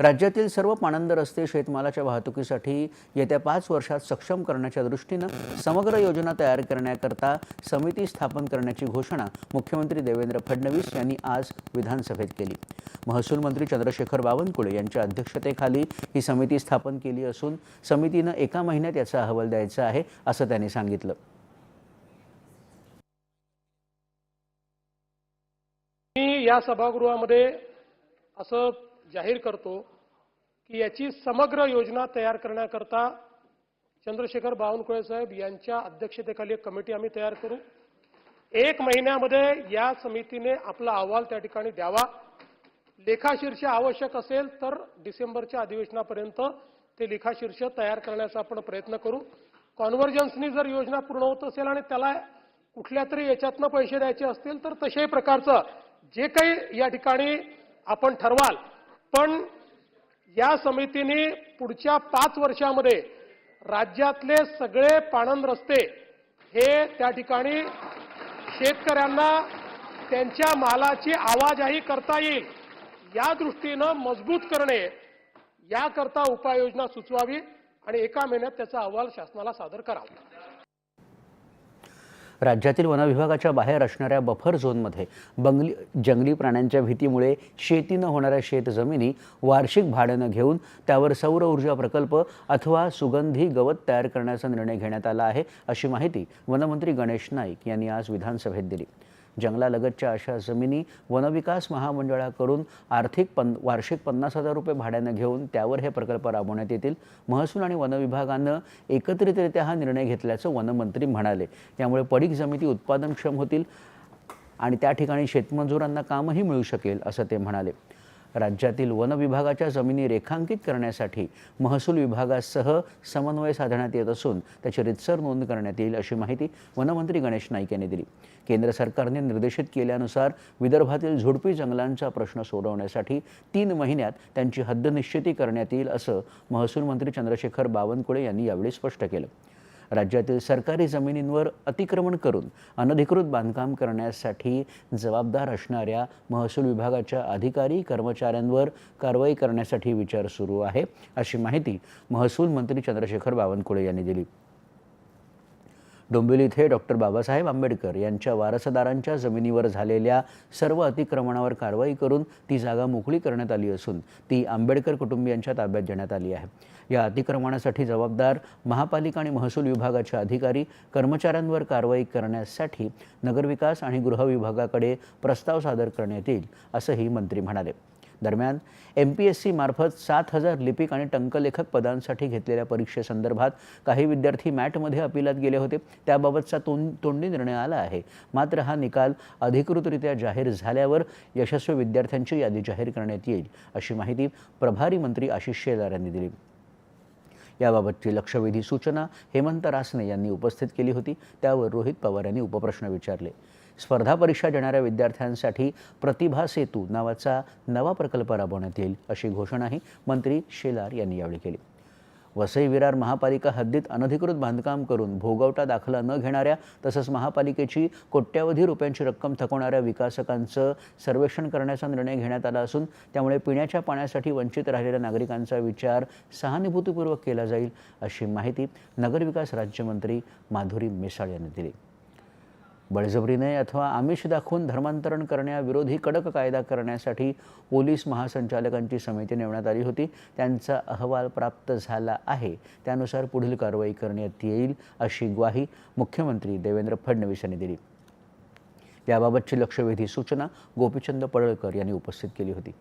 राज्यातील सर्व पाणंद रस्ते शेतमालाच्या वाहतुकीसाठी येत्या 5 वर्षात सक्षम करण्याच्या दृष्टीनं समग्र योजना तयार करण्याकरता समिती स्थापन करण्याची घोषणा मुख्यमंत्री देवेंद्र फडणवीस यांनी आज विधानसभेत केली। महसूल मंत्री चंद्रशेखर बावनकुळे यांच्या अध्यक्षतेखाली ही समिती स्थापन केली असून समितीनं 1 महिन्यात याचा अहवाल द्यायचा आहे असं त्यांनी सांगितलं। मी या सभागृहामध्ये असं जाहीर करतो की याची समग्र योजना तयार करण्याकरता चंद्रशेखर बावनकुळे साहेब यांच्या अध्यक्षतेखाली एक कमिटी आम्ही तयार करू। 1 महिन्यामध्ये या समितीने आपला अहवाल त्या ठिकाणी द्यावा। लेखाशीर्ष आवश्यक असेल तर डिसेंबरच्या अधिवेशनापर्यंत ते लेखाशीर्ष तयार करण्याचा आपण प्रयत्न करू। कॉन्व्हर्जन्सनी जर योजना पूर्ण होत असेल आणि त्याला कुठल्या तरी याच्यातनं पैसे द्यायचे असतील तर तशाही प्रकारचं जे काही या ठिकाणी आपण ठरवाल, पण या समितीने पुढच्या 5 वर्षामध्ये राज्यातले सगळे पाणंद रस्ते हे त्या ठिकाणी शेतकऱ्यांना त्यांच्या मालाची आवाजाही करता येईल या दृष्टीनं मजबूत करणे याकरता उपाययोजना सुचवावी आणि 1 महिन्यात त्याचा अहवाल शासनाला सादर करावा। राज्यातील वन विभागाच्या बाहेर असणाऱ्या बफर झोनमध्ये जंगली प्राण्यांच्या भीतीमुळे शेतीनं होणाऱ्या शेतजमिनी वार्षिक भाड्यानं घेऊन त्यावर सौर ऊर्जा प्रकल्प अथवा सुगंधी गवत तयार करण्याचा निर्णय घेण्यात आला आहे अशी माहिती वनमंत्री गणेश नाईक यांनी आज विधानसभेत दिली। जंगलालगतच्या अशा जमिनी वनविकास महामंडळाकडून वार्षिक 50,000 रुपये भाड्यानं घेऊन त्यावर हे प्रकल्प राबवण्यात येतील। महसूल आणि वन विभागानं एकत्रितरित्या हा निर्णय घेतल्याचं वनमंत्री म्हणाले। यामुळे पडीक जमिनी उत्पादनक्षम होतील आणि त्या ठिकाणी शेतमजुरांना कामही मिळू शकेल असं ते म्हणाले। राज्यातील वन विभागाच्या जमिनी रेखांकित करण्यासाठी महसूल विभागासह समन्वय साधण्यात येत असून त्याची रीतसर नोंद करण्यात येईल अशी माहिती वनमंत्री गणेश नाईक यांनी दिली। केंद्र सरकारने निर्देशित केल्यानुसार विदर्भातील झुडपी जंगलांचा प्रश्न सोडवण्यासाठी 3 महिन्यात त्यांची हद्द निश्चिती करण्यात येईल असं महसूल मंत्री चंद्रशेखर बावनकुळे यांनी यावेळी स्पष्ट केलं। राज्यातील सरकारी जमिनींवर अतिक्रमण करून अनधिकृत बांधकाम करण्यासाठी जबाबदार असणाऱ्या महसूल विभागाच्या अधिकारी कर्मचाऱ्यांवर कारवाई करण्यासाठी विचार सुरू आहे अशी माहिती महसूल मंत्री चंद्रशेखर बावनकुळे यांनी दिली। डोंबिवली इथे डॉक्टर बाबासाहेब आंबेडकर यांच्या वारसदारांच्या जमिनीवर झालेल्या सर्व अतिक्रमणावर कारवाई करून ती जागा मोकळी करण्यात आली असून ती आंबेडकर कुटुंबियांच्या ताब्यात देण्यात आली आहे। या अतिक्रमणासाठी जबाबदार महापालिका आणि महसूल विभागाचे अधिकारी कर्मचाऱ्यांवर कारवाई करण्यासाठी नगरविकास आणि गृह विभागाकडे प्रस्ताव सादर करण्यात येईल असंही मंत्री म्हणाले। दरम्यान MPSC मार्फत 7,000 लिपिक आणि टंकलेखक पदांसाठी घेतलेल्या परीक्षेसंदर्भात काही विद्यार्थी मॅटमध्ये अपिलात गेले होते। त्याबाबतचा तोंडी निर्णय आला आहे। मात्र हा निकाल अधिकृतरित्या जाहीर झाल्यावर यशस्वी विद्यार्थ्यांची यादी जाहीर करण्यात येईल अशी माहिती प्रभारी मंत्री आशिष शेलार यांनी दिली। याबाबतची लक्षवेधी सूचना हेमंत रासने यांनी उपस्थित केली होती। त्यावर रोहित पवार यांनी उपप्रश्न विचारले। स्पर्धा परीक्षा देणाऱ्या विद्यार्थ्यांसाठी प्रतिभा सेतू नावाचा नवा प्रकल्प राबवण्यात येईल अशी घोषणाही मंत्री शेलार यांनी यावेळी केली। वसई विरार महापालिका हद्दीत अनधिकृत बांधकाम करून भोगवटा दाखला न घेणाऱ्या तसंच महापालिकेची कोट्यवधी रुपयांची रक्कम थकवणाऱ्या विकासकांचं सर्वेक्षण करण्याचा निर्णय घेण्यात आला असून त्यामुळे पिण्याच्या पाण्यासाठी वंचित राहिलेल्या नागरिकांचा विचार सहानुभूतीपूर्वक केला जाईल अशी माहिती नगरविकास राज्यमंत्री माधुरी मिसाळ यांनी दिली। बळजबरीने अथवा आमिष दाखवून धर्मांतरण करण्याविरोधी कडक कायदा करण्यासाठी पोलीस महासंचालकांची समिती नेमण्यात आली होती। त्यांचा अहवाल प्राप्त झाला आहे। त्यानुसार पुढील कारवाई करण्यात येईल अशी ग्वाही मुख्यमंत्री देवेंद्र फडणवीस यांनी दिली। याबाबतची लक्षवेधी सूचना गोपीचंद पडळकर यांनी उपस्थित केली होती।